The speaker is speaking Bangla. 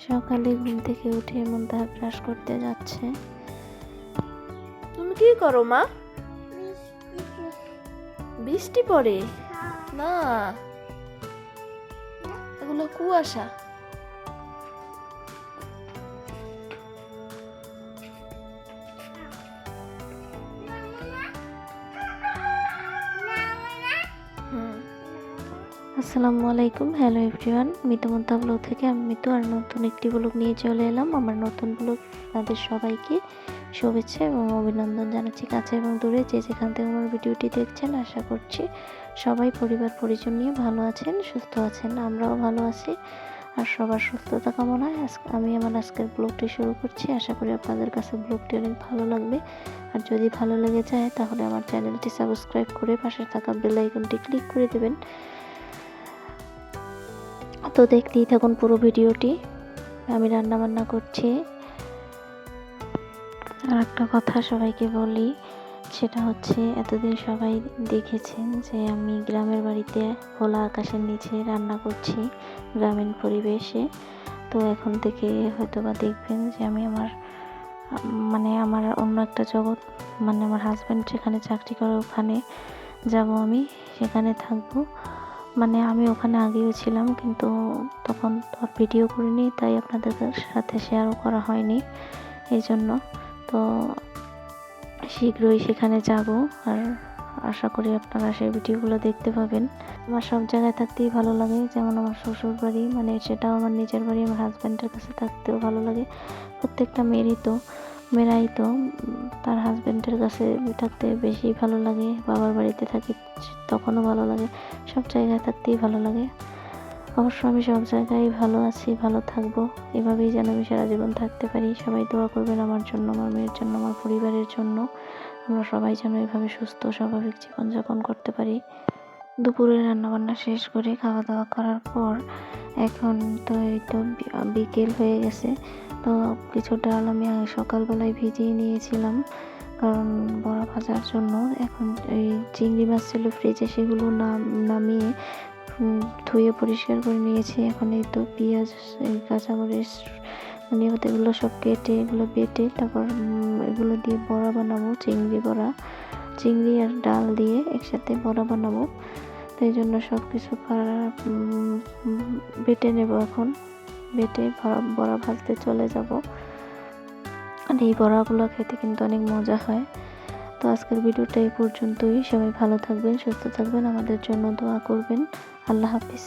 সকালে ঘুম থেকে উঠে মুনতাহা ব্রাশ করতে যাচ্ছে। তুমি কি করো মা? বৃষ্টি পড়ে না, এগুলো কুয়াশা। আসসালামু আলাইকুম, হ্যালো এভরিওয়ান। মিতু মুনতাহা ব্লগ থেকে আমি মিতু আর নতুন একটি ব্লগ নিয়ে চলে এলাম। আমার নতুন ব্লগ তাদের সবাইকে শুভেচ্ছা এবং অভিনন্দন জানাচ্ছি, কাছে এবং দূরে যে যেখান থেকে আমার ভিডিওটি দেখছেন। আশা করছি সবাই পরিবার পরিজন নিয়ে ভালো আছেন, সুস্থ আছেন। আমরাও ভালো আছি আর সবার সুস্থতা কামনায় আমি আমার আজকের ব্লগটি শুরু করছি। আশা করি আপনাদের কাছে ব্লগটি অনেক ভালো লাগবে। আর যদি ভালো লেগে যায় তাহলে আমার চ্যানেলটি সাবস্ক্রাইব করে পাশে থাকা বেল আইকনটি ক্লিক করে দেবেন। তো দেখতেই থাকুন পুরো ভিডিওটি। আমি রান্না বান্না করছি। আর একটা কথা সবাইকে বলি, সেটা হচ্ছে এতদিন সবাই দেখেছেন যে আমি গ্রামের বাড়িতে খোলা আকাশের নিচে রান্না করছি, গ্রামীণ পরিবেশে। তো এখন থেকে হয়তোবা দেখবেন যে আমি আমার অন্য একটা জগৎ, আমার হাজব্যান্ড যেখানে চাকরি করে ওখানে যাব, আমি সেখানে থাকবো। আমি ওখানে আগেও ছিলাম, কিন্তু তখন তো ভিডিও করিনি, তাই আপনাদের সাথে শেয়ারও করা হয়নি। এই জন্য তো শীঘ্রই সেখানে যাব, আর আশা করি আপনারা সেই ভিডিওগুলো দেখতে পাবেন। আমার সব জায়গায় থাকতেই ভালো লাগে, যেমন আমার শ্বশুর বাড়ি, সেটাও আমার নিজের বাড়ি। আমার হাজব্যান্ডের কাছে থাকতেও ভালো লাগে। প্রত্যেকটা মেয়েরাই তো তার হাজব্যান্ডের কাছে থাকতে বেশি ভালো লাগে। বাবার বাড়িতে থাকি তখনও ভালো লাগে, সব জায়গায় থাকতেই ভালো লাগে। অবশ্য আমি সব জায়গায় ভালো আছি, ভালো থাকবো, এভাবেই যেন আমি সারা জীবন থাকতে পারি। সবাই দোয়া করবেন আমার জন্য, আমার মেয়ের জন্য, আমার পরিবারের জন্য। আমরা সবাই যেন এভাবে সুস্থ স্বাভাবিক জীবনযাপন করতে পারি। দুপুরে রান্নাবান্না শেষ করে খাওয়া দাওয়া করার পর এখন তো এই তো বিকেল হয়ে গেছে। তো কিছু ডাল আমি সকালবেলায় ভিজিয়ে নিয়েছিলাম, কারণ বড়া ভাজার জন্য। এখন এই চিংড়ি মাছ ছিল ফ্রিজে, সেগুলো নামিয়ে ধুয়ে পরিষ্কার করে নিয়েছি। এখন এই তো পেঁয়াজ, কাঁচামরিচ, এগুলো সব কেটে এগুলো বেটে তারপর এগুলো দিয়ে বড়া বানাবো। চিংড়ি আর ডাল দিয়ে একসাথে বড়া বানাবো। তো এই জন্য সব কিছু বেটে নেব। এখন বেটে বড়া ভাজতে চলে যাব। আর এই বড়াগুলো খেতে কিন্তু অনেক মজা হয়। তো আজকের ভিডিওটা এই পর্যন্তই। সবাই ভালো থাকবেন, সুস্থ থাকবেন, আমাদের জন্য দোয়া করবেন। আল্লাহ হাফিজ।